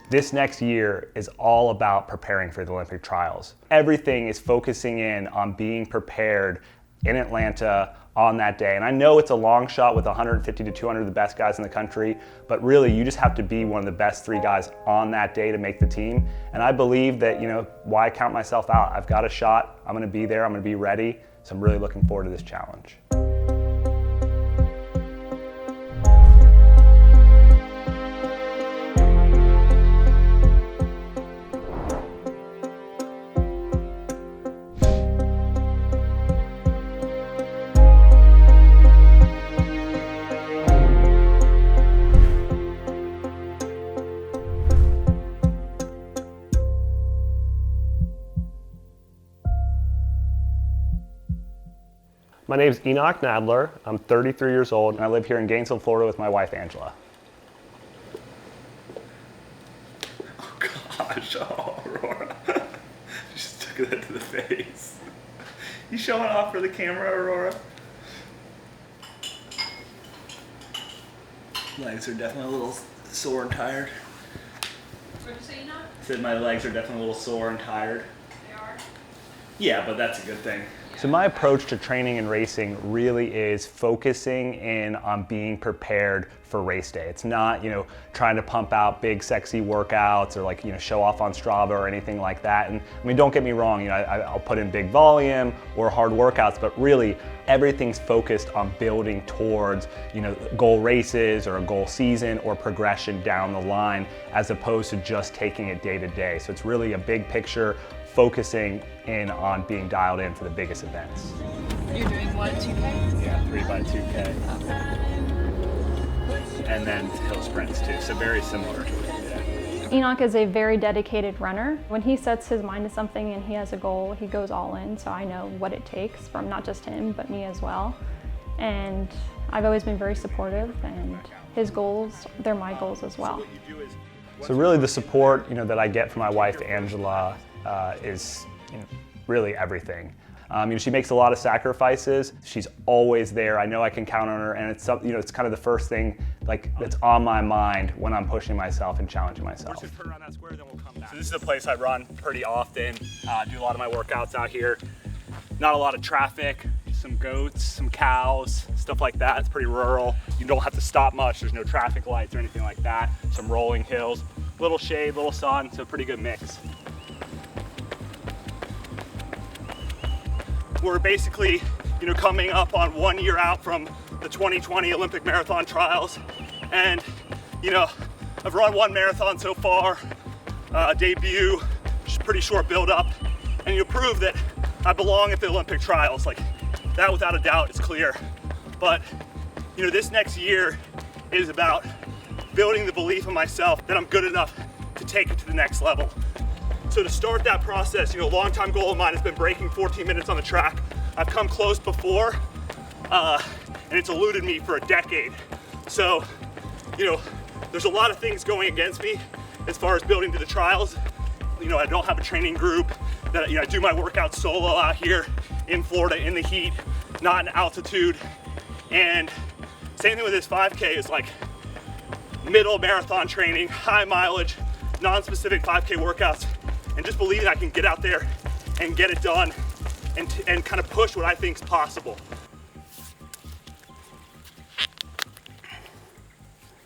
This next year is all about preparing for the Olympic trials. Everything is focusing in on being prepared in Atlanta on that day. And I know it's a long shot with 150 to 200 of the best guys in the country, but really you just have to be one of the best 3 guys on that day to make the team. And I believe that, why count myself out? I've got a shot, I'm gonna be there, I'm gonna be ready. So I'm really looking forward to this challenge. My name is Enoch Nadler. I'm 33 years old and I live here in Gainesville, Florida with my wife, Angela. Oh gosh, Aurora. Just took that to the face. You showing off for the camera, Aurora? Legs are definitely a little sore and tired. What did you say, Enoch? I said my legs are definitely a little sore and tired. They are? Yeah, but that's a good thing. So my approach to training and racing really is focusing in on being prepared for race day. It's not, trying to pump out big sexy workouts or show off on Strava or anything like that. And I mean, don't get me wrong, I'll put in big volume or hard workouts, but really everything's focused on building towards, goal races or a goal season or progression down the line, as opposed to just taking it day to day. So it's really a big picture, focusing in on being dialed in for the biggest events. You're doing what, 2K? Yeah, 3x2K. And then hill sprints too, so very similar. Yeah. Enoch is a very dedicated runner. When he sets his mind to something and he has a goal, he goes all in, so I know what it takes from not just him, but me as well. And I've always been very supportive, and his goals, they're my goals as well. So really the support that I get from my wife, Angela, is really everything. She makes a lot of sacrifices. She's always there. I know I can count on her, and it's it's kind of the first thing that's on my mind when I'm pushing myself and challenging myself. We're just turn around that square, then we'll come back. So this is a place I run pretty often. Do a lot of my workouts out here. Not a lot of traffic. Some goats, some cows, stuff like that. It's pretty rural. You don't have to stop much. There's no traffic lights or anything like that. Some rolling hills, little shade, little sun. So a pretty good mix. We're basically, coming up on 1 year out from the 2020 Olympic Marathon Trials. And, I've run 1 marathon so far, debut, just pretty short build up. And you prove that I belong at the Olympic Trials. That without a doubt is clear. But, this next year is about building the belief in myself that I'm good enough to take it to the next level. So to start that process, a long-time goal of mine has been breaking 14 minutes on the track. I've come close before, and it's eluded me for a decade. So, there's a lot of things going against me as far as building to the trials. I don't have a training group. That I do my workouts solo out here in Florida in the heat, not in altitude. And same thing with this 5K is middle marathon training, high mileage, non-specific 5K workouts. And just believing I can get out there and get it done and kind of push what I think is possible.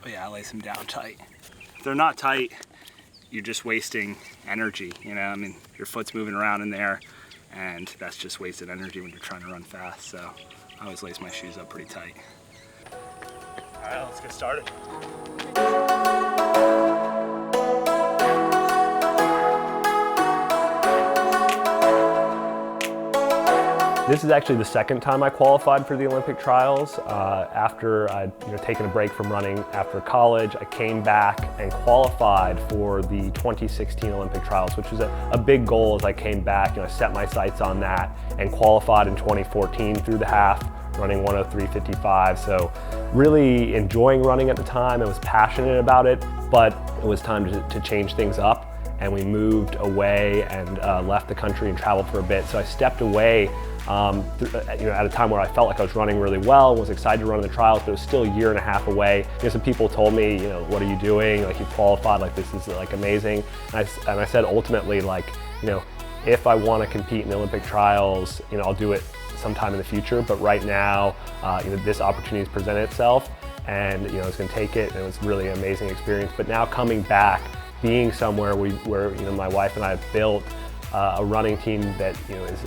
Oh yeah, I lace them down tight. If they're not tight, you're just wasting energy, your foot's moving around in there, and that's just wasted energy when you're trying to run fast. So I always lace my shoes up pretty tight. All right, let's get started. This is actually the second time I qualified for the Olympic trials. After I'd taken a break from running after college, I came back and qualified for the 2016 Olympic trials, which was a big goal as I came back. I set my sights on that and qualified in 2014 through the half, running 1:03:55. So really enjoying running at the time. I was passionate about it, but it was time to change things up and we moved away and left the country and traveled for a bit. So I stepped away at a time where I felt like I was running really well, was excited to run the trials, but it was still a year and a half away. Some people told me, what are you doing? Like, you qualified, like this is like amazing. And I said ultimately, like, if I want to compete in the Olympic trials, I'll do it sometime in the future. But right now, this opportunity has presented itself, and I was going to take it. And it was really an amazing experience. But now coming back, being somewhere where my wife and I have built a running team that is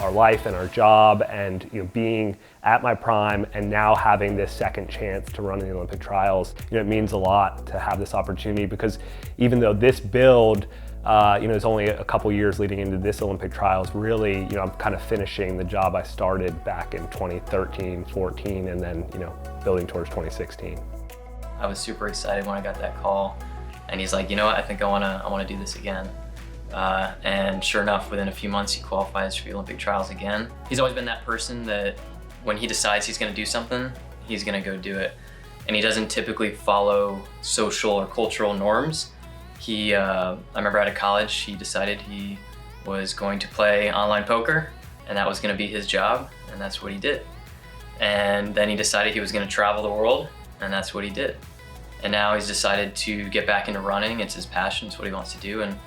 our life and our job, and being at my prime and now having this second chance to run in the Olympic trials, it means a lot to have this opportunity, because even though this build is only a couple years leading into this Olympic trials, really I'm kind of finishing the job I started back in 2013, 14, and then building towards 2016. I was super excited when I got that call, and he's like, I think I want to do this again. And sure enough, within a few months, he qualifies for the Olympic trials again. He's always been that person that when he decides he's going to do something, he's going to go do it. And he doesn't typically follow social or cultural norms. I remember out of college, he decided he was going to play online poker, and that was going to be his job, and that's what he did. And then he decided he was going to travel the world, and that's what he did. And now he's decided to get back into running. It's his passion, it's what he wants to do. And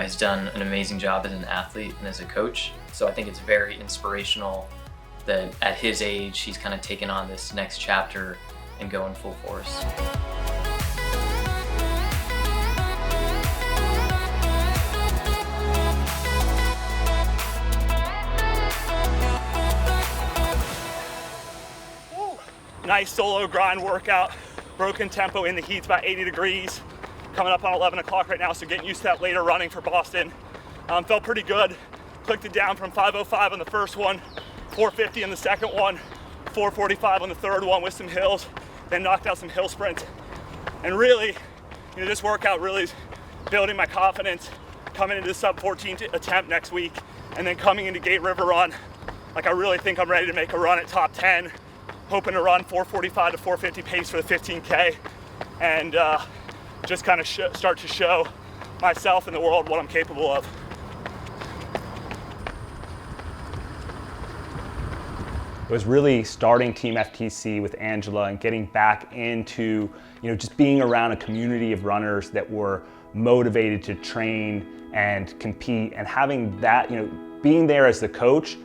he's done an amazing job as an athlete and as a coach. So I think it's very inspirational that at his age, he's kind of taken on this next chapter and going full force. Nice solo grind workout, broken tempo in the heat, about 80 degrees. Coming up on 11 o'clock right now, so getting used to that later running for Boston. Felt pretty good. Clicked it down from 5:05 on the first one, 4:50 on the second one, 4:45 on the third one with some hills, then knocked out some hill sprints. And really, this workout really is building my confidence coming into the sub 14 attempt next week, and then coming into Gate River Run. Like, I really think I'm ready to make a run at top 10, hoping to run 4:45 to 4:50 pace for the 15K, and just kind of start to show myself and the world what I'm capable of. It was really starting Team FTC with Angela and getting back into, just being around a community of runners that were motivated to train and compete, and having that, being there as the coach,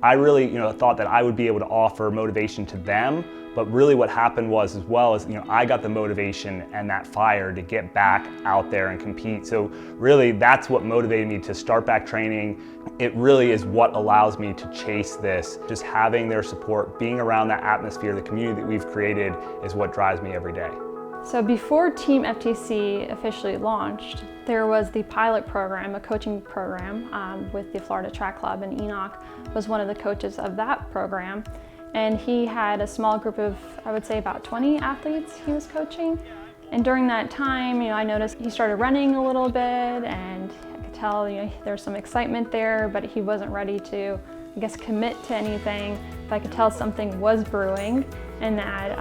I really, thought that I would be able to offer motivation to them. But really what happened was, as well as, I got the motivation and that fire to get back out there and compete. So really that's what motivated me to start back training. It really is what allows me to chase this. Just having their support, being around that atmosphere, the community that we've created is what drives me every day. So before Team FTC officially launched, there was the pilot program, a coaching program with the Florida Track Club, and Enoch was one of the coaches of that program. And he had a small group of, I would say about 20 athletes he was coaching. And during that time, I noticed he started running a little bit, and I could tell, there's some excitement there, but he wasn't ready to, commit to anything. But I could tell something was brewing, and that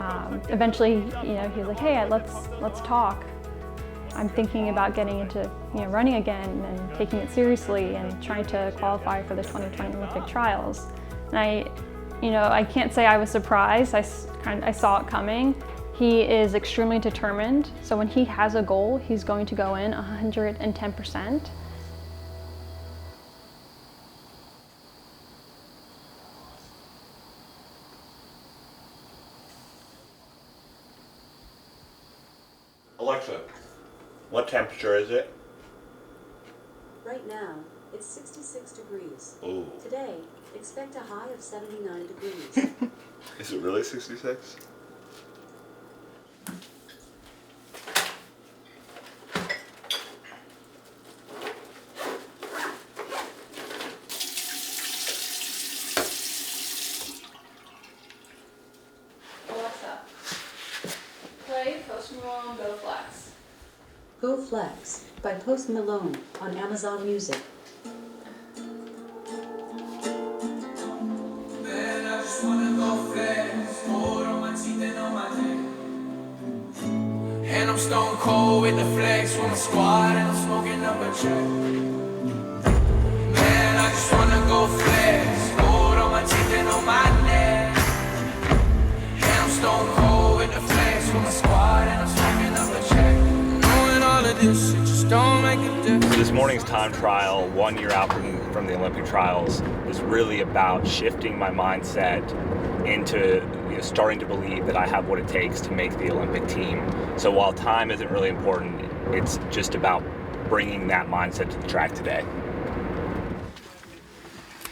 eventually, he was like, hey, let's talk. I'm thinking about getting into, running again and taking it seriously and trying to qualify for the 2020 Olympic trials. And I can't say I was surprised. I saw it coming. He is extremely determined. So when he has a goal, he's going to go in 110%. Alexa, what temperature is it? Right now, it's 66 degrees. Ooh. Today, expect a high of 79 degrees. Is it really 66? Alexa, play Post Malone Go Flex. Go Flex by Post Malone on Amazon Music. And I'm stone cold with the flex with my squad, and I'm smoking up a check. Man, I just wanna go flex, gold on my teeth and on my neck. And I'm stone cold with the flex with my squad, and I'm smoking up a check. Knowing all of this, it just don't make a difference. This morning's time trial, 1 year out from the Olympic trials, is really about shifting my mindset into starting to believe that I have what it takes to make the Olympic team. So while time isn't really important, it's just about bringing that mindset to the track today.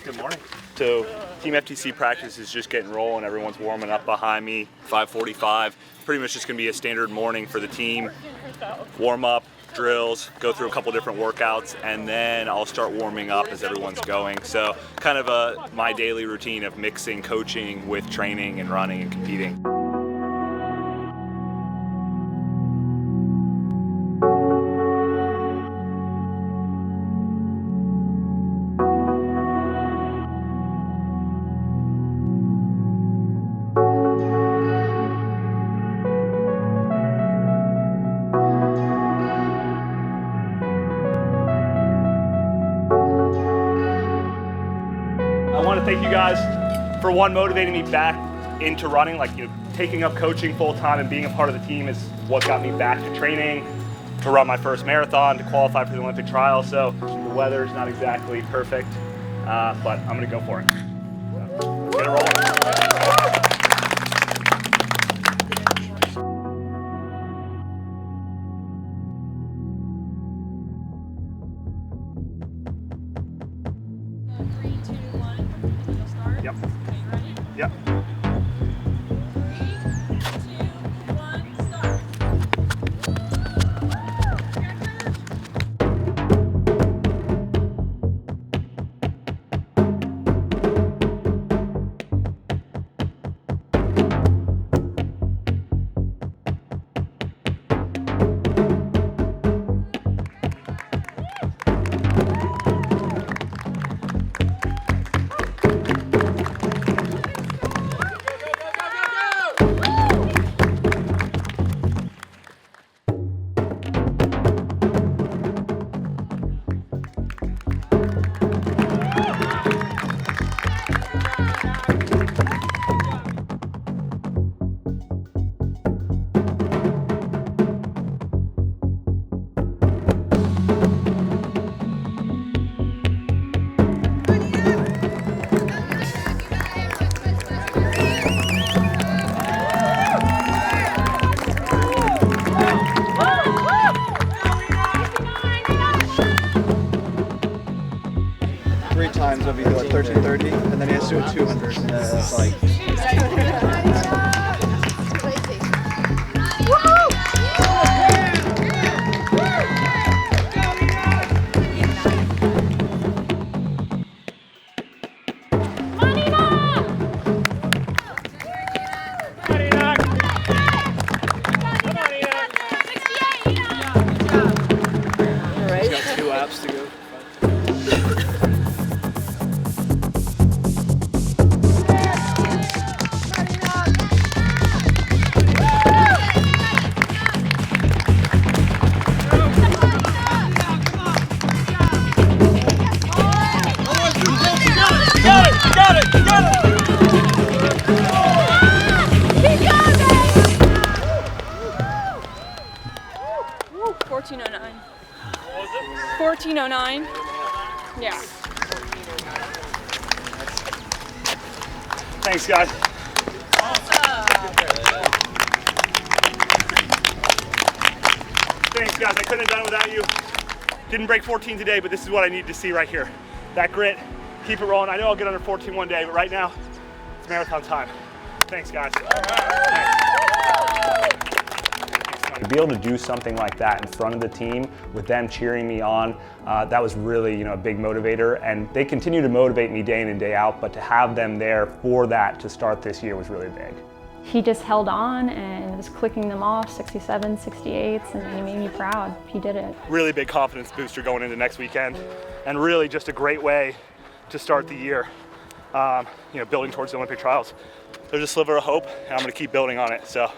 Good morning. So Team FTC practice is just getting rolling. Everyone's warming up behind me. 5:45. Pretty much just going to be a standard morning for the team. Warm up, drills, go through a couple different workouts, and then I'll start warming up as everyone's going. So kind of my daily routine of mixing coaching with training and running and competing. I want to thank you guys for motivating me back into running. Taking up coaching full time and being a part of the team is what got me back to training, to run my first marathon, to qualify for the Olympic trials. So the weather's not exactly perfect, but I'm gonna go for it. So, get it rolling. Yep. Yep. 3, 2, 1, start. Times of either 13:30, and then he has to do a 200. It's like. He's got 2 laps to go. Got it! 14:09. 14:09. Yeah. Thanks, guys. Thanks, guys. I couldn't have done it without you. Didn't break 14 today, but this is what I need to see right here. That grit, keep it rolling. I know I'll get under 14 one day, but right now, it's marathon time. Thanks, guys. To be able to do something like that in front of the team with them cheering me on, that was really a big motivator, and they continue to motivate me day in and day out, but to have them there for that to start this year was really big. He just held on and was clicking them off, 67, 68s, and he made me proud. He did it. Really big confidence booster going into next weekend, and really just a great way to start the year, building towards the Olympic trials. There's a sliver of hope, and I'm gonna keep building on it, so